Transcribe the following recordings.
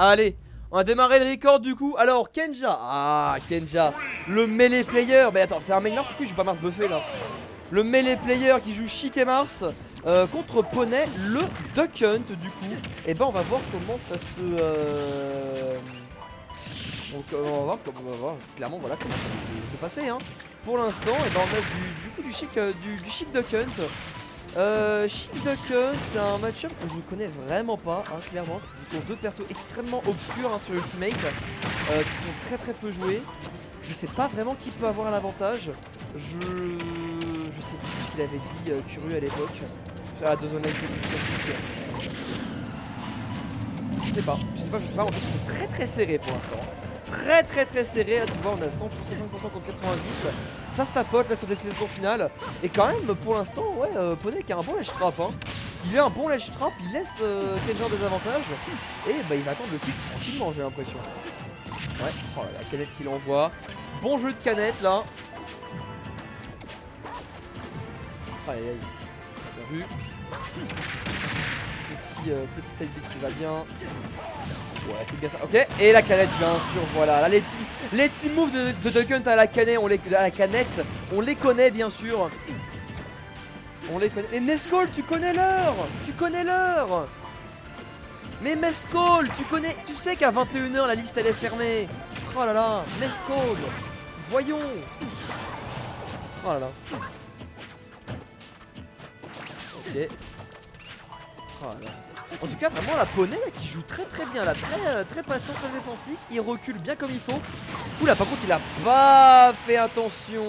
Allez, on va démarrer le record du coup. Alors Kenja, Kenja, le melee player. Mais attends, c'est un main Mars ou quoi? Je joue pas Mars buffé là. Le melee player qui joue Chic et Mars contre Poney, le Duck Hunt du coup. Et ben on va voir comment ça se... Donc on va voir clairement voilà comment ça va se passer hein. Pour l'instant, et ben on a du coup du Chic Duck Hunt. Chic Duck Hunt, c'est un match-up que je connais vraiment pas, hein, clairement. Ce sont deux persos extrêmement obscurs hein, sur Ultimate, qui sont très peu joués. Je sais pas vraiment qui peut avoir l'avantage. Je sais plus ce qu'il avait dit Curieux à l'époque. Sur la 2 online classique. Je sais pas, en fait c'est très serré pour l'instant. Très serré, là tu vois on a 100%, 65% contre 90. Ça se tapote là sur des saisons finales. Et quand même pour l'instant ouais Poney qui a un bon ledge trap hein. Il a un bon ledge trap, il laisse Kenja en désavantage. Et bah il va attendre le kill tranquillement j'ai l'impression. Ouais, oh là, la canette qu'il envoie. Bon jeu de canette là. Aïe aïe, bien vu. Petit side B qui va bien. Ouais c'est bien ça, ok. Et la canette bien sûr, voilà. Là les petits moves de Duck Hunt à la canette, on les connaît bien sûr. On les connaît. Mais Mescol, tu connais l'heure. Mais Mescol, tu sais qu'à 21 h la liste elle est fermée. Oh là là, Mescol. Voyons. Oh là là. Ok. Oh là là. En tout cas vraiment la Poney là, qui joue très bien là, très patient, très défensif, il recule bien comme il faut. Oula par contre il a pas fait attention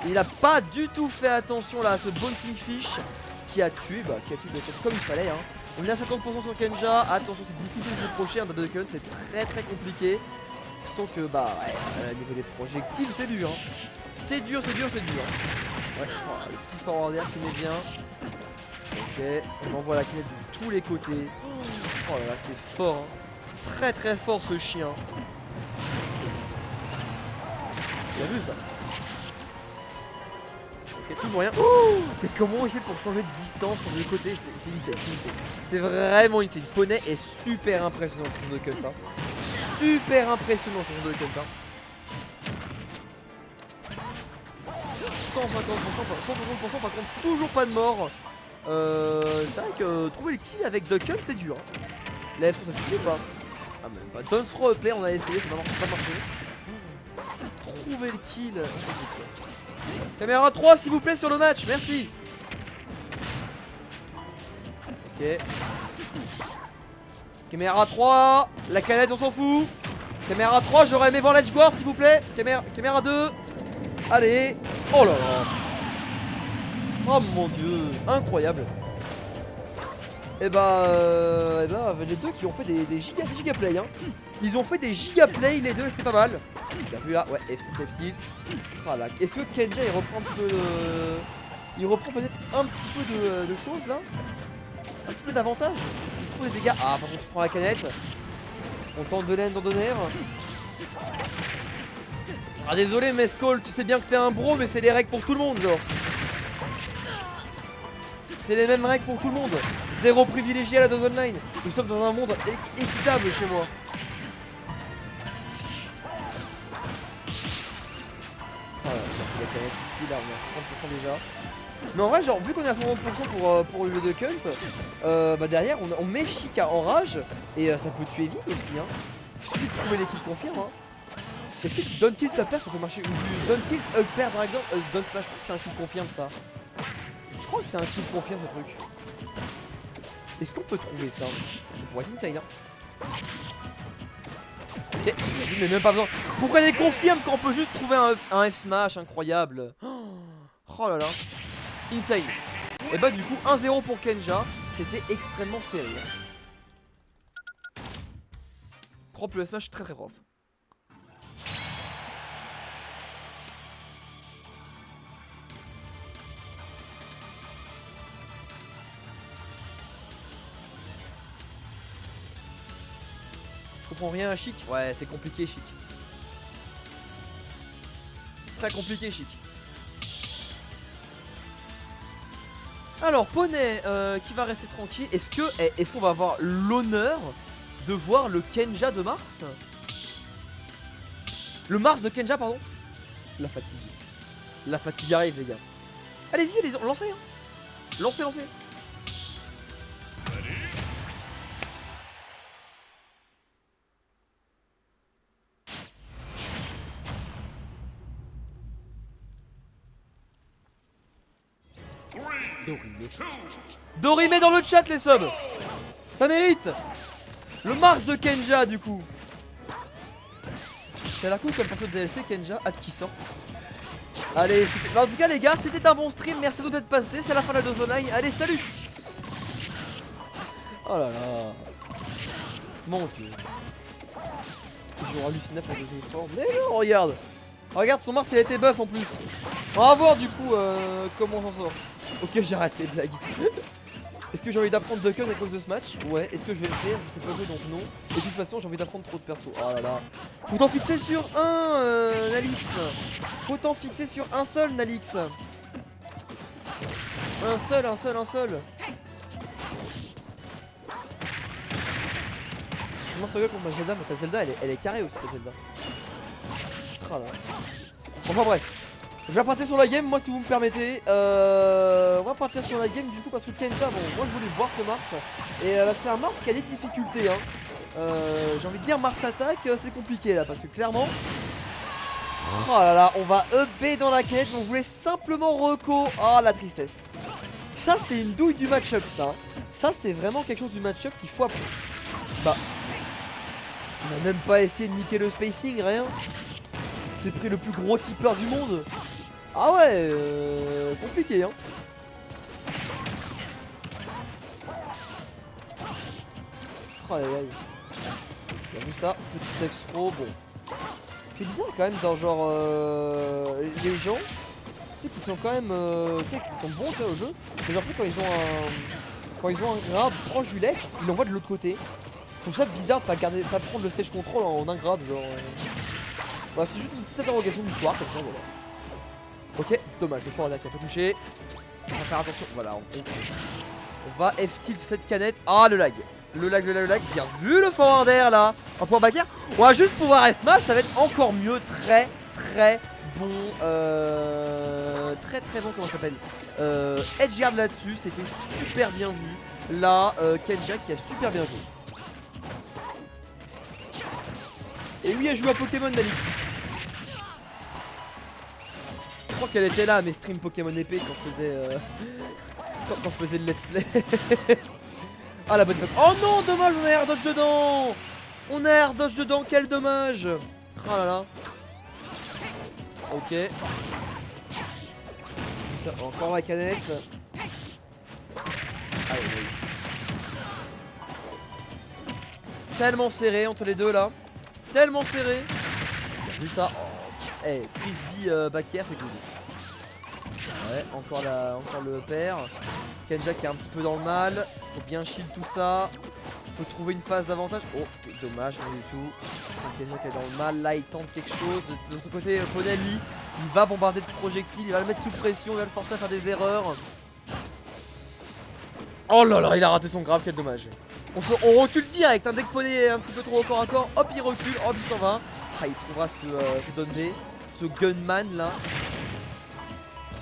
il a pas du tout fait attention là à ce bouncing fish qui a tué comme il fallait hein. On est à 50% sur Kenja, attention c'est difficile de se procher un Duck Hunt, c'est très compliqué. Surtout que bah ouais, au niveau des projectiles c'est dur hein. C'est dur. Ouais, oh, le petit forward air qui met bien. Ok, on envoie la canette de tous les côtés. Oh là là, c'est fort. Hein. Très fort ce chien. T'as vu ça? Ok, tout moyen. Oh, mais comment on fait pour changer de distance sur le côté? C'est insane. C'est vraiment insane. Poney est super impressionnant sur son Duck Hunt. Hein. Super impressionnant sur son Duck Hunt. Hein. 150%, 160% par contre, toujours pas de mort. C'est vrai que trouver le kill avec Duck Hunt c'est dur hein. La F3 ça suffit pas. Ah même pas. Don't throw up air on a essayé, ça n'a pas marché. Trouver le kill. Caméra 3 s'il vous plaît sur le match, merci. Ok. Caméra 3, la canette on s'en fout. Caméra 3, j'aurais aimé voir l'edge guard s'il vous plaît. Caméra 2. Allez. Oh là là. Oh mon dieu, incroyable. Et bah, les deux qui ont fait des giga play hein. Ils ont fait des giga play les deux, c'était pas mal. Bien vu là, ouais, F-tilt. Ah là, est-ce que Kenja il reprend un petit peu de... Il reprend peut-être un petit peu de choses là. Un petit peu d'avantage. Il trouve les dégâts. Ah par contre tu prends la canette. On tente de l'aide dans de nerfs. Ah désolé Mescol, tu sais bien que t'es un bro mais c'est les règles pour tout le monde genre. C'est les mêmes règles pour tout le monde. Zéro privilégié à la dose online. Nous sommes dans un monde équitable chez moi. Ah la canette ici là on est à 50% déjà. Mais en vrai genre vu qu'on est à 50% pour le jeu de Kunt, bah derrière on met Chica en rage. Et ça peut tuer vite aussi hein. Il suffit de trouver l'équipe confirme hein. Est-ce que Down Tilt up air ça peut marcher? Ou Down Tilt up air Dragon Down Smash, je crois que c'est un kill confirme ça. Je crois que c'est un kill confirme ce truc. Est-ce qu'on peut trouver ça? C'est pour être insane hein. Ok, mais même pas besoin. Pourquoi il confirme qu'on peut juste trouver un F-Smash incroyable? Oh là là. Insane. Et bah du coup 1-0 pour Kenja. C'était extrêmement serré. Propre le F-Smash, très propre. Je comprends rien à Chic. Ouais c'est compliqué Chic. Très compliqué Chic. Alors Poney qui va rester tranquille. Est-ce qu'on va avoir l'honneur de voir le Kenja de Mars. Le Mars de Kenja, pardon. La fatigue. La fatigue arrive, les gars. Allez-y, allez-y, lancez. Hein. Lancez, lancez. Dorime. Dorime dans le chat, les subs. Ça mérite. Le Mars de Kenja, du coup. C'est la cool comme perso de DLC, Kenja. Hâte qu'il sorte. Allez, en tout cas, les gars, c'était un bon stream. Merci beaucoup d'être passé. C'est la fin de la dose online. Allez, salut. Oh là là. Mon dieu. J'ai halluciné pour deuxième forme. Mais non, regarde. Regarde, son Mars, il a été buff en plus. On va voir du coup comment on s'en sort. Ok, j'ai raté, blague. Est-ce que j'ai envie d'apprendre de code à cause de ce match? Ouais. Est-ce que je vais le faire? Je sais pas jouer donc non. Et de toute façon, j'ai envie d'apprendre trop de persos. Oh là là. Faut t'en fixer sur un, Nalix. Faut t'en fixer sur un seul, Nalix. Un seul, un seul, un seul. Je m'en souviens contre ma Zelda, mais ta Zelda, elle est carrée aussi, ta Zelda. Oh là. Enfin bref. Je vais partir sur la game, moi si vous me permettez. On va partir sur la game du coup parce que Kenja, bon, moi je voulais voir ce Mars. Et c'est un Mars qui a des difficultés. Hein. J'ai envie de dire Mars attaque, c'est compliqué là parce que clairement. Oh là là, on va EB dans la quête. On voulait simplement reco. Oh la tristesse. Ça c'est une douille du match-up ça. Ça c'est vraiment quelque chose du match-up qu'il faut apprendre. Bah. On a même pas essayé de niquer le spacing, rien. C'est pris le plus gros tipeur du monde. Ah ouais, compliqué hein. Oh aïe aïe. Bien vu ça, petit F-throw, bon. C'est bizarre quand même dans genre les gens, tu sais qui sont quand même qui sont bons tu vois, au jeu. Mais genre quand ils ont un grab proche du ledge, ils l'envoient de l'autre côté. Je trouve ça bizarre de pas prendre le stage control en un grab genre. Bah, c'est juste une petite interrogation du soir comme ça voilà. Ok, dommage, le forward attack a pas touché. On va faire attention, voilà, on va F-tilt cette canette. Ah le lag. Le lag, bien vu le forward air là. En point back air. On va juste pouvoir S-smash, ça va être encore mieux. Très bon. Très bon, comment ça s'appelle, edge guard là-dessus, c'était super bien vu. Là, Kenja qui a super bien joué. Et oui, elle joue à Pokémon Nalix. Je crois qu'elle était là à mes streams Pokémon épée quand je faisais quand je faisais le let's play. Ah la bonne note. Oh non, dommage, on a air dodge dedans. On a air dodge dedans, quel dommage. Oh là là. Ok. Ça, encore la canette. Allez, c'est tellement serré entre les deux là. Tellement serré. J'ai vu ça. Oh. Hey, frisbee back air, c'est cool. Ouais, encore le pair. Kenja qui est un petit peu dans le mal. Faut bien shield tout ça. Faut trouver une phase d'avantage. Oh, dommage, rien du tout. Kenja qui est dans le mal. Là, il tente quelque chose. De son côté, Poney, lui, il va bombarder de projectiles. Il va le mettre sous pression. Il va le forcer à faire des erreurs. Oh là là, il a raté son grave. Quel dommage. On recule direct. Dès que Poney est un petit peu trop au corps à corps, hop, il recule. Hop, il s'en va. Ah, il trouvera ce Donde. Ce gunman là.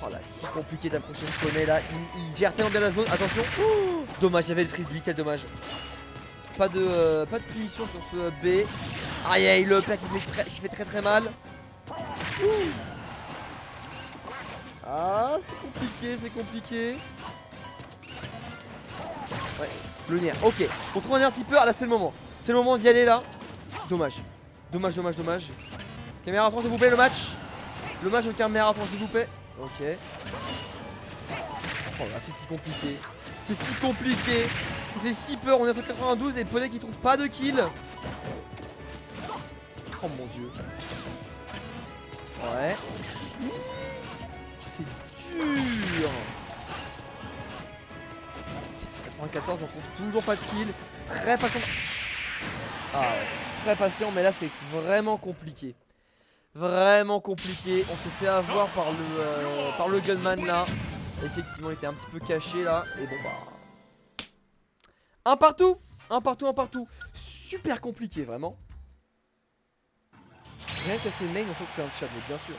Oh là, si compliqué d'approcher ce Poney là. Il gère tellement bien la zone. Attention. Oh, dommage, il y avait le frisbee, quel dommage. Pas de punition sur ce B. Aïe aïe, le père qui fait très mal. Ouh. Ah, c'est compliqué. Ouais, le nerf. Ok, on trouve un nerf tipeur. Là, c'est le moment. C'est le moment d'y aller là. Dommage. Caméra à 30 s'il vous plaît, le match. Le match de caméra à 30 s'il vous plaît. Ok. Oh là, c'est si compliqué. Ça fait si peur. On est à 192 et Poney qui trouve pas de kill. Oh mon dieu. Ouais. C'est dur. 194, on trouve toujours pas de kill. Très patient. Ah ouais. Très patient, mais là c'est vraiment compliqué. On se fait avoir par le gunman là. Effectivement, il était un petit peu caché là. Et bon bah. Un partout. Un partout, un partout. Super compliqué, vraiment. Rien qu'à ses mains, on sent que c'est un chat, mais bien sûr.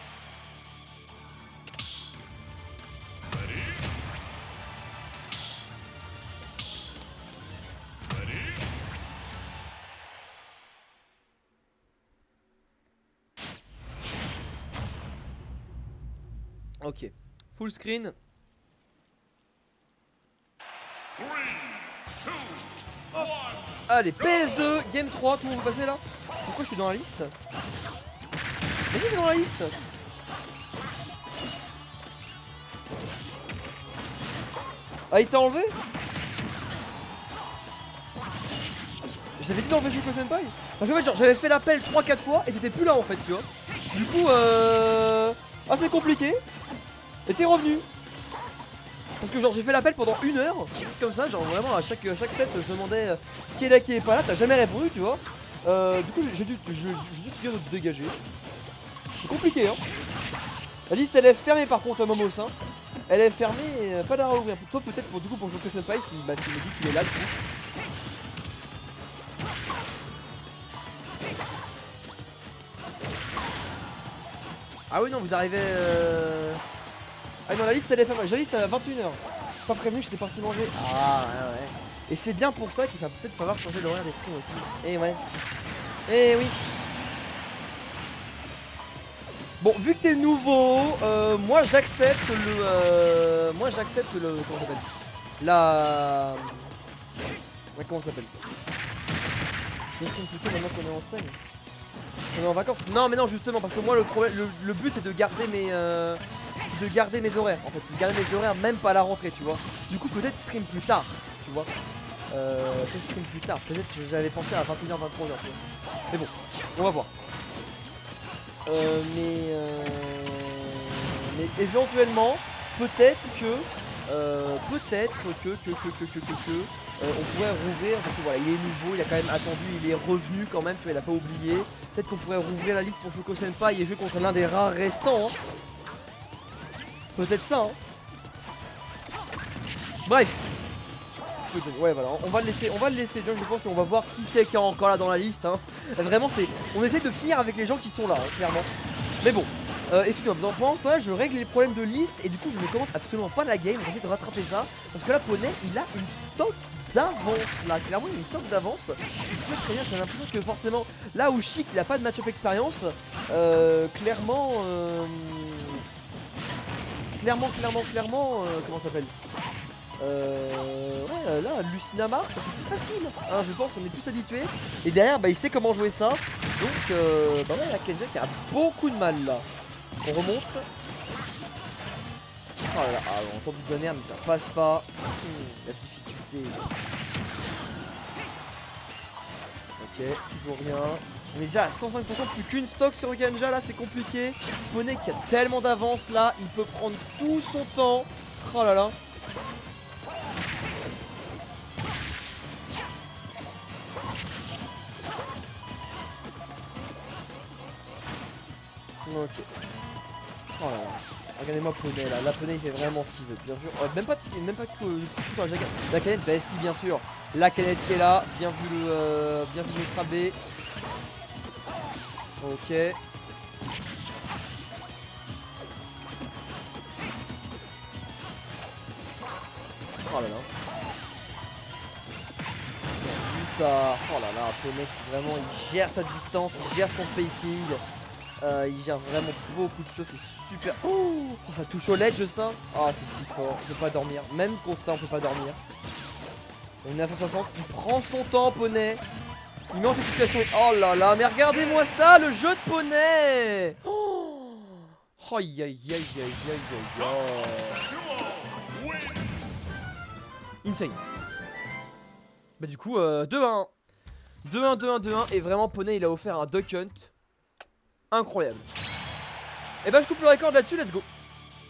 Ok, full screen. Oh. Allez, PS2, Game 3, tout le monde va passer là. Pourquoi je suis dans la liste? Vas-y, t'es dans la liste. Ah, il t'a enlevé? J'avais dit d'enlever Shoko Senpai. Parce qu'en fait, genre, j'avais fait l'appel 3-4 fois et t'étais plus là en fait, tu vois. Du coup, assez compliqué. Et t'es revenu. Parce que genre j'ai fait l'appel pendant 1 heure, comme ça, genre vraiment à chaque set je me demandais qui est là, qui est pas là, t'as jamais répondu, tu vois. Du coup j'ai dû te dire de te dégager. C'est compliqué, hein. La liste elle est fermée par contre, Momos, hein. Elle est fermée, pas d'arrêt à ouvrir. Toi peut-être pour du coup pour Shoko Senpai s'il me dit qu'il est là du coup. Ah oui non vous arrivez Ah non la liste elle est fermée, j'ai dit c'est à 21 h. Je suis pas prévenu que j'étais parti manger. Ah ouais. Et c'est bien pour ça qu'il va peut-être falloir changer l'horaire des streams aussi. Eh ouais. Eh oui. Bon vu que t'es nouveau, moi j'accepte le comment ça s'appelle. La comment ça s'appelle. Je me plutôt maintenant qu'on est en semaine. On est en vacances. Non mais non justement parce que moi le problème le but c'est de garder mes horaires en fait, c'est de garder mes horaires même pas à la rentrée tu vois. Du coup peut-être stream plus tard, tu vois. Peut-être stream plus tard, peut-être que j'avais pensé à 21 h 23 h. Mais bon, on va voir. Mais éventuellement peut-être que on pourrait rouvrir parce que voilà il est nouveau, il a quand même attendu, il est revenu quand même, tu vois, il a pas oublié. Peut-être qu'on pourrait rouvrir la liste pour Shoko Senpai et jouer contre l'un des rares restants, hein. Peut-être ça, hein. Bref. Ouais voilà, on va le laisser John je pense et on va voir qui c'est qui est encore là dans la liste, hein. Vraiment c'est. On essaie de finir avec les gens qui sont là, hein, clairement. Mais bon. Excuse-moi, pendant ce temps là je règle les problèmes de liste et du coup je ne commente absolument pas la game, on va essayer de rattraper ça. Parce que là Poney il a une stock d'avance là, clairement il a une stock d'avance. Et c'est très bien, j'ai l'impression que forcément là où Chic il a pas de match-up expérience, clairement comment ça s'appelle, ouais là Lucinamar ça c'est plus facile, hein, je pense qu'on est plus habitué. Et derrière bah il sait comment jouer ça. Donc bah ouais la Kenja qui a beaucoup de mal là. On remonte. Oh là là, ah, on entend du tonnerre mais ça passe pas. La difficulté. Ok, toujours rien. On est déjà à 105%, plus qu'une stock sur Kenja là, c'est compliqué. Poney qui a tellement d'avance là, il peut prendre tout son temps. Oh là là. Ok. Oh là là. Regardez-moi Poney là. La Poney il fait vraiment ce qu'il veut, bien sûr. Même pas que le petit coup sur la canette. Bah si bien sûr. La canette qui est là. Bien vu le trabé. Ok. Oh là là. Vu ça. Oh là là. Poney qui vraiment il gère sa distance, il gère son spacing. Il gère vraiment beaucoup de choses, c'est super. Oh, ça touche au ledge ça. Ah c'est si fort, on peut pas dormir. Même contre ça on peut pas dormir. On est à 160, il prend son temps Poney. Il met en cette situation. Oh là là, mais regardez-moi ça, le jeu de Poney. Oh aïe aïe aïe aïe aïe aïe. Insane. Bah du coup 2-1. 2-1, 2-1, 2-1. Et vraiment Poney il a offert un duck hunt incroyable. Et bah je coupe le record là-dessus, let's go.